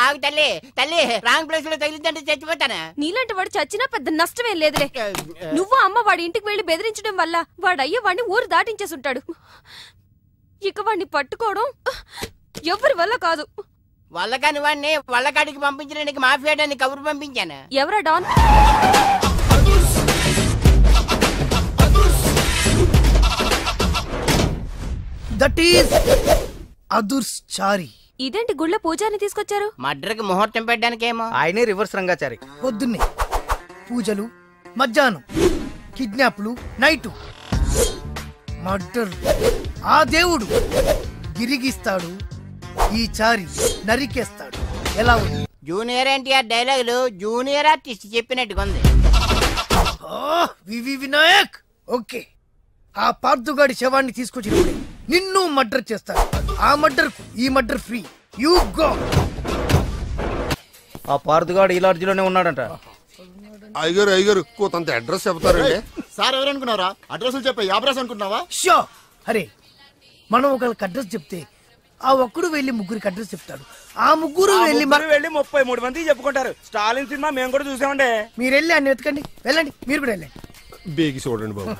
ఆగు తల్లి తల్లి రాంగ్ ప్లేస్ లో తగిలిందంటే చచ్చిపోతానా? నీలాంటి వాడు చచ్చినా పెద్ద నష్టమేం లేదులే. నువ్వు అమ్మ వాడి ఇంటికి వెళ్లి బెదిరించడం వల్ల వాడయ్య వాడిని ఊరు దాటించేసుంటాడు. ఇక వాడిని పట్టుకోవడం ఎవరి వల్ల కాదు. వల్లకాని వాడిని వల్లకాడికి పంపించడానికి మాఫియాడానికి కబురు పంపించాను. ఎవరా డాన్? That is అదుర్చారి. ఇదేంటి గుళ్ళ పూజాని తీసుకొచ్చారు? మర్డర్కి ముహూర్తం పెట్టడానికేమో. ఆయనే రివర్స్ రంగాచారి. పొద్దున్నే పూజలు, మధ్యాహ్నం కిడ్నాప్లు, నైటు మర్డర్. ఆ దేవుడు గిరిగిస్తాడు, ఈ చారి నరికేస్తాడు. ఎలా ఉంది? జూనియర్ ఎన్టీఆర్ డైలాగులు జూనియర్ ఆర్టిస్ట్ చెప్పినట్టుగా ఉంది. వినాయక్ ఓకే. ఆ పార్థుగాడి శవాన్ని తీసుకొచ్చినప్పుడే నిన్ను మర్డర్ చేస్తాడు. ఆ మర్డర్ ఈ మర్డర్ ఫ్రీ. You go. ఆ పార్థుగాడు ఈ లాడ్జిలోనే ఉన్నాడంట. అయ్యగారు కొంత అడ్రస్ చెప్తారండి. సార్ ఎవరనుకున్నారా? అడ్రస్ చెప్పే అడ్రస్ అనుకుంటున్నావా? షో. అరే మనం ఒకరికి అడ్రస్ చెప్తే ఆ ఒక్కడు వెళ్ళి ముగ్గురికి అడ్రస్ చెప్తాడు. ఆ ముగ్గురు వెళ్ళి 33 మంది చెప్పుకుంటారు. స్టాలిన్ సినిమా మేము కూడా చూసామండి. మీరు వెళ్ళి అన్ని వెతకండి. వెళ్ళండి, మీరు కూడా వెళ్ళండి. బేగి చూడండి బాబు.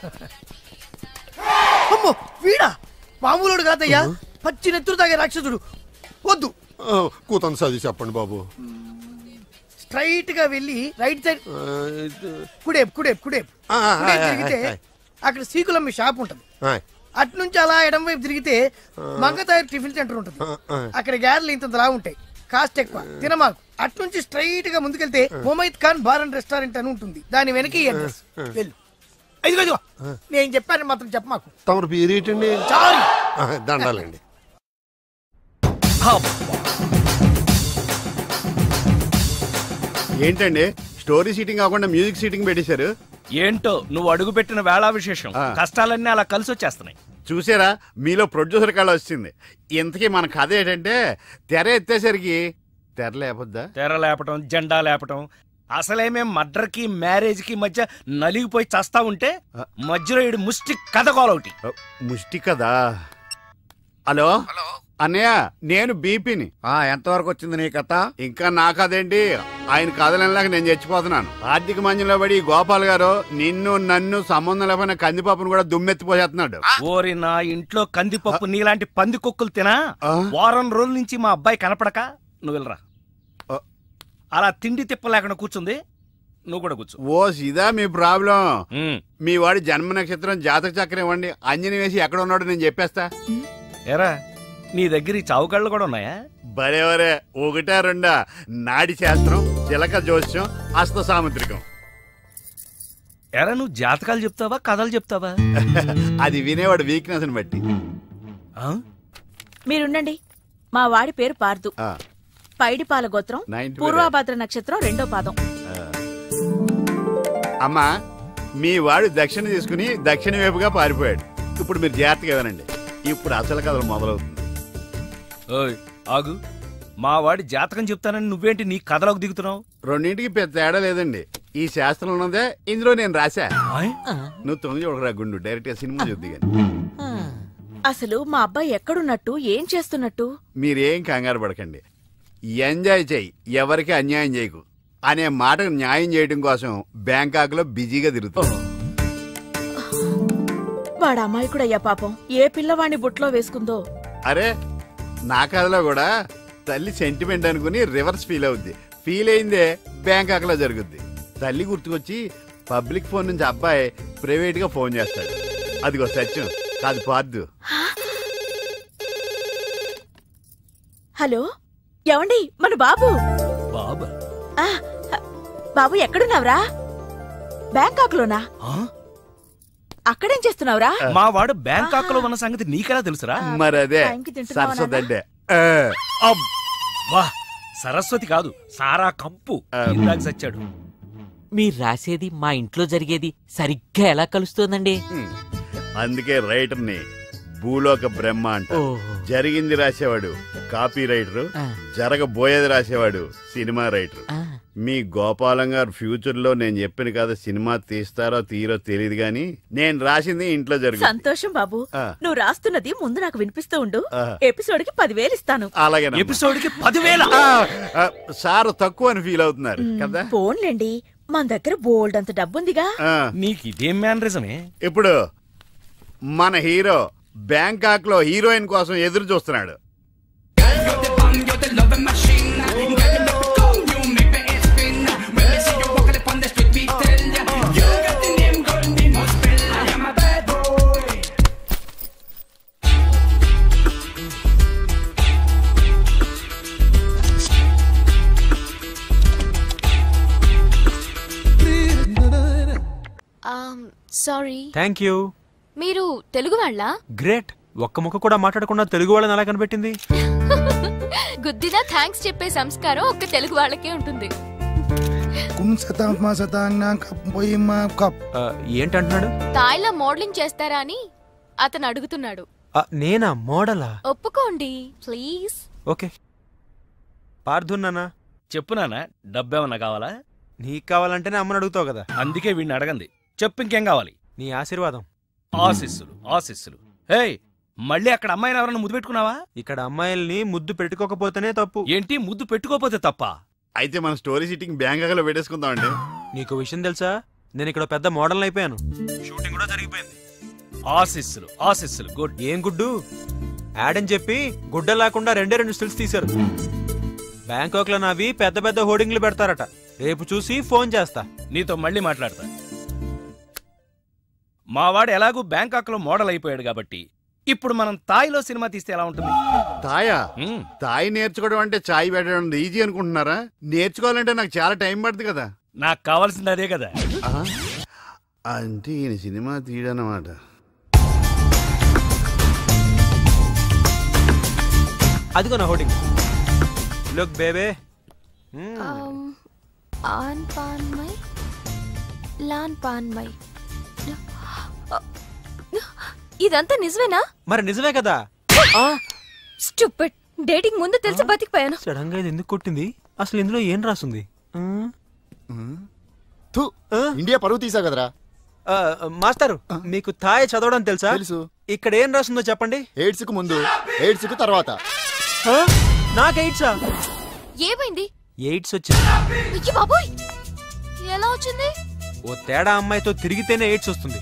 అమ్మో వీడా? మామూలుడు కాదయ్యా, పచ్చి నెత్తురు తాగే రాక్షసుడు. వద్దు, కూతంత చదివి చెప్పండి బాబు. స్ట్రైట్ గా వెళ్ళి రైట్ సైడ్ కుడేపు తిరిగితే అక్కడ శ్రీకులమ్మ షాప్ ఉంటది. అటు నుంచి అలా ఎడం వైపు తిరిగితే మంగతాయర్ టిఫిన్ సెంటర్ ఉంటుంది. అక్కడ గ్యారెలు ఇంత లా ఉంటాయి, కాస్ట్ ఎక్కువ, తినమాకు. అటు నుంచి స్ట్రైట్ గా ముందుకెళ్తే Mumaith Khan bar and restaurant అని ఉంటుంది. దాని వెనక అడ్రస్. వెళ్ళు. ఇదిగో నేను చెప్పాను మాత్రం చెప్పమాకు. తమరు పేరు ఏంటండి? చారి. దండాలండి. ఏంటండి స్టోరీ సీటింగ్ కాకుండా మ్యూజిక్ సీటింగ్ పెట్టేశారు? ఏంటో నువ్వు అడుగు పెట్టిన వేళా విశేషం. కష్టాలన్నీ అలా కలిసి వచ్చేస్తున్నాయి. చూసారా, మీలో ప్రొడ్యూసర్ కళ వచ్చింది. ఇంతకీ మన కథ ఏంటంటే, తెర ఎత్తేసరికి తెర లేపొద్దా? తెర లేపటం, జెండా లేపటం. అసలేమేం మర్డర్ కి మ్యారేజ్ కి మధ్య నలిగిపోయి చస్తా ఉంటే మధ్యలో ఇడు ముష్టి కథ కోలొకటి. ముష్టి కదా. హలో అన్నయ్య, నేను బీపీని. ఎంతవరకు వచ్చింది నీ కథ? ఇంకా నా కథేంటి, ఆయన కథలలాగా నేను చచ్చిపోతున్నాను. ఆర్థిక మంజంలో పడి గోపాల్ గారు నిన్ను నన్ను సంబంధం లేకపోయినా కందిపప్పును కూడా దుమ్మెత్తిపోసేస్తున్నాడు. ఓరి నా ఇంట్లో కందిపప్పు నీలాంటి పంది కుక్కలు తినా వారం రోజుల నుంచి మా అబ్బాయి కనపడక నువ్వు వెళ్ళరా. అలా తిండి తిప్పలేకుండా కూర్చుంది, నువ్వు కూడా కూర్చో. ఓ ఇదా మీ ప్రాబ్లం? మీ వాడి జన్మ నక్షత్రం జాతక చక్రం ఇవ్వండి, అంజని వేసి ఎక్కడ ఉన్నాడో నేను చెప్పేస్తా. ఏరా నీ దగ్గర ఈ చావు కళ్ళు కూడా ఉన్నాయా? బరేవరే, ఒకటా రెండా? నాడి శాస్త్రం, చిలక జోస్యం, హస్త సాముద్రికం. ఎరా నువ్వు జాతకాలు చెప్తావా కథలు చెప్తావా? అది వినేవాడు వీక్నెస్ ని బట్టి. మీరుండండి. మా వాడి పేరు పార్దు, పైడిపాల గోత్రం, పూర్వభద్ర నక్షత్రం 2వ పాదం. అమ్మా, మీ వాడు దక్షిణ తీసుకుని దక్షిణ వైపుగా పారిపోయాడు. ఇప్పుడు మీరు జాగ్రత్తగా వినండి, ఇప్పుడు అసలు కథలు మొదలవుతుంది. ఆగు, మా వాడి జాతకం చెప్తానని నువ్వేంటి నీ కథలోకి దిగుతున్నావు? రెండింటికి పెద్ద తేడా లేదండి. ఈ శాస్త్రం ఉన్నదే ఇందులో నేను రాశా. నువ్వు తొంగి చూడరా గుండు, డైరెక్ట్ గా సినిమా చూద్ది. అసలు మా అబ్బాయి ఎక్కడున్నట్టు, ఏం చేస్తున్నట్టు? మీరేం కంగారు పడకండి. ఎంజాయ్ చెయ్యి, ఎవరికి అన్యాయం చేయకు అనే మాటకు న్యాయం చేయడం కోసం బ్యాంకాక్ లో బిజీగా తిరుగుతావు. వాడు అమాయకుడయ్యా పాపం. ఏ పిల్లవాడిని బుట్లో వేసుకుందో. అరే నా కథలో కూడా తల్లి సెంటిమెంట్ అనుకుని రివర్స్ ఫీల్ అవుద్ది. ఫీల్ అయిందే బ్యాంకాక్ లో జరుగుద్ది. తల్లి గుర్తుకొచ్చి పబ్లిక్ ఫోన్ నుంచి అబ్బాయి ప్రైవేట్ గా ఫోన్ చేస్తాడు. అదిగో సత్యం, కాదు పార్దు. హలో, ఏమండి? మన బాబు. బాబు ఎక్కడున్నావురా? బ్యాంకాక్ లోనా? అక్కడేం చేస్తున్నావురా? మా వాడు బ్యాంకాక్ లో ఉన్న సంగతి నీకెలా తెలుసురా? మరదే సరస్వతి. వా, సరస్వతి కాదు, సారా కంపు. ఇందాక సచ్చాడు. మీరు రాసేది మా ఇంట్లో జరిగేది సరిగ్గా ఎలా కలుస్తోందండి? అందుకే రైటర్ ని భూలోక బ్రహ్మ అంట. జరిగింది రాసేవాడు కాపీ రైటరు, జరగబోయేది రాసేవాడు సినిమా రైటర్. మీ గోపాలం గారు ఫ్యూచర్ లో నేను చెప్పిన కదా సినిమా తీస్తారో తీరో తెలియదు గాని నేను రాసింది ఇంట్లో జరుగుతుంది. సంతోషం బాబు, నువ్వు రాస్తున్నది ముందు నాకు వినిపిస్తూ ఉండు. ఎపిసోడ్ కి 10,000 ఇస్తాను. అలాగే ఎపిసోడ్ కి 10,000 సార్ తక్కువ అని ఫీల్ అవుతున్నారు కదా. పోన్లేండి, మన దగ్గర బోల్డ్ అంత డబ్బుందిగా. నీకు ఇదేం మేనరిజమే. ఇప్పుడు మన హీరో బ్యాంకాక్ లో హీరోయిన్ కోసం ఎదురు చూస్తున్నాడు. సారీ. Thank you. మీరు తెలుగు వాళ్ళ? గ్రేట్. ఒక్క ముక్క కూడా మాట్లాడకుండా తెలుగు వాళ్ళని ఎలా కనిపెట్టింది? గుద్దినా థ్యాంక్స్ చెప్పే సంస్కారం ఒక్క తెలుగు వాళ్ళకే ఉంటుంది. ఏంటంటున్నాడు? తాయిలో మోడలింగ్ చేస్తారా అని అతను అడుగుతున్నాడు. నేనా మోడలా? ఒప్పుకోండి ప్లీజ్. ఓకే. పార్థున్నానా? చెప్పు నాన్న, డబ్బేమన్నా కావాలా? నీకు కావాలంటేనే అమ్మని అడుగుతావు కదా. అందుకే వీడిని అడగంది. చెప్పు, ఇంకేం కావాలి? నీ ఆశీర్వాదం. ఆశీస్సులు ఆశీస్సులు. హే, మళ్ళీ అక్కడ అమ్మాయిని ఎవరన్నా ముద్దు పెట్టుకున్నావా? ఇక్కడ అమ్మాయిల్ని ముద్దు పెట్టుకోకపోతేనే తప్పు. ఏంటి, ముద్దు పెట్టుకోపోతే తప్ప? అయితే మన స్టోరీ సిట్టింగ్ బ్యాంకాక్ లో పెట్టేసుకుందామండి. నీకు విషయం తెలుసా, నేను ఇక్కడ పెద్ద మోడల్ అయిపోయాను. షూటింగ్ కూడా జరిగిపోయింది. ఆశీస్సులు ఆశీస్సులు. గుడ్. ఏం గుడ్డు? యాడ్ అని చెప్పి గుడ్డ లేకుండా 2 స్టిల్స్ తీశారు. బ్యాంకాక్ లో నావి పెద్ద పెద్ద హోర్డింగ్లు పెడతారట. రేపు చూసి ఫోన్ చేస్తా. నీతో మళ్ళీ మాట్లాడతా. మావాడు ఎలాగూ బ్యాంకాక్ లో మోడల్ అయిపోయాడు కాబట్టి ఇప్పుడు మనం తాయిలో సినిమా తీస్తే ఎలా ఉంటుంది? తాయా? తాయి నేర్చుకోవడం అంటే చాయ్ పెట్టడం ఈజీ అనుకుంటున్నారా? నేర్చుకోవాలంటే నాకు చాలా టైం పడుతుంది కదా. నాకు కావాల్సింది అదే కదా. అంటే ఈయన సినిమా తీయడన్నమాట. అదిగో నా హోర్డింగ్. Look baby. ఆన్ పాన్ మై లాన్ పాన్ మై. ఇదంతా నిజమేనా? మరి నిజమే కదా. స్టూపిడ్. డేటింగ్ ముందు తెలిసి బతికిపోయాను. సడన్ గా ఇది ఎందుకు కొట్టింది? అసలు ఇందులో ఏం రాసుంది? ఇండియా పరువు తీసా కదరా. మాస్టర్, మీకు థాయ్ చదవడం తెలుసా? తెలుసు. ఇక్కడ ఏం రాసిందో చెప్పండి. ఎయిడ్స్ కు ముందు, ఎయిడ్స్ కు తర్వాత. నాకు ఎయిడ్సా? ఏమైంది? ఎయిడ్స్ వచ్చింది. అయ్యో బాబోయ్, ఎలా వచ్చింది? ఓ తేడా అమ్మాయితో తిరిగితేనే ఎయిడ్స్ వస్తుంది,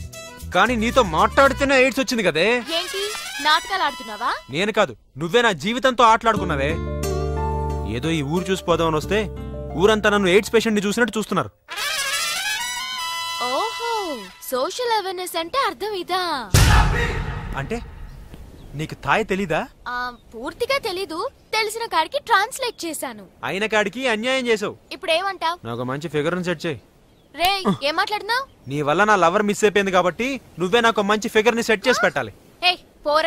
కానీ నీతో మాట్లాడితేనే ఎయిడ్స్ వచ్చింది కదే. ఏంటి నాటకాలు ఆడుతున్నావా? నేను కాదు, నువ్వే నా జీవితంతో ఆటలాడుకున్నావే. ఏదో ఈ ఊరు చూసిపోదామని వస్తే ఊరంతా నన్ను ఎయిడ్స్ పేషెంట్ ని చూసినట్టు చూస్తున్నారు. ఓహో, సోషల్ అవేర్నెస్ అంటే అర్థం ఇదా? అంటే నీకు తాయ్ తెలీదా? పూర్తిగా తెలీదు, తెలిసిన కాడికి ట్రాన్స్లేట్ చేశాను. అయిన కాడికి అన్యాయం చేసావు. ఇప్పుడు ఏమంటావ్? నాకు మంచి ఫిగర్ ని సెట్ చేయి. రే, ఏం మాట్లాడుతున్నావు? నీ వల్ల నా లవర్ మిస్ అయిపోయింది కాబట్టి నువ్వే నాకు మంచి ఫిగర్ ని సెట్ చేసి పెట్టాలి. పోరా.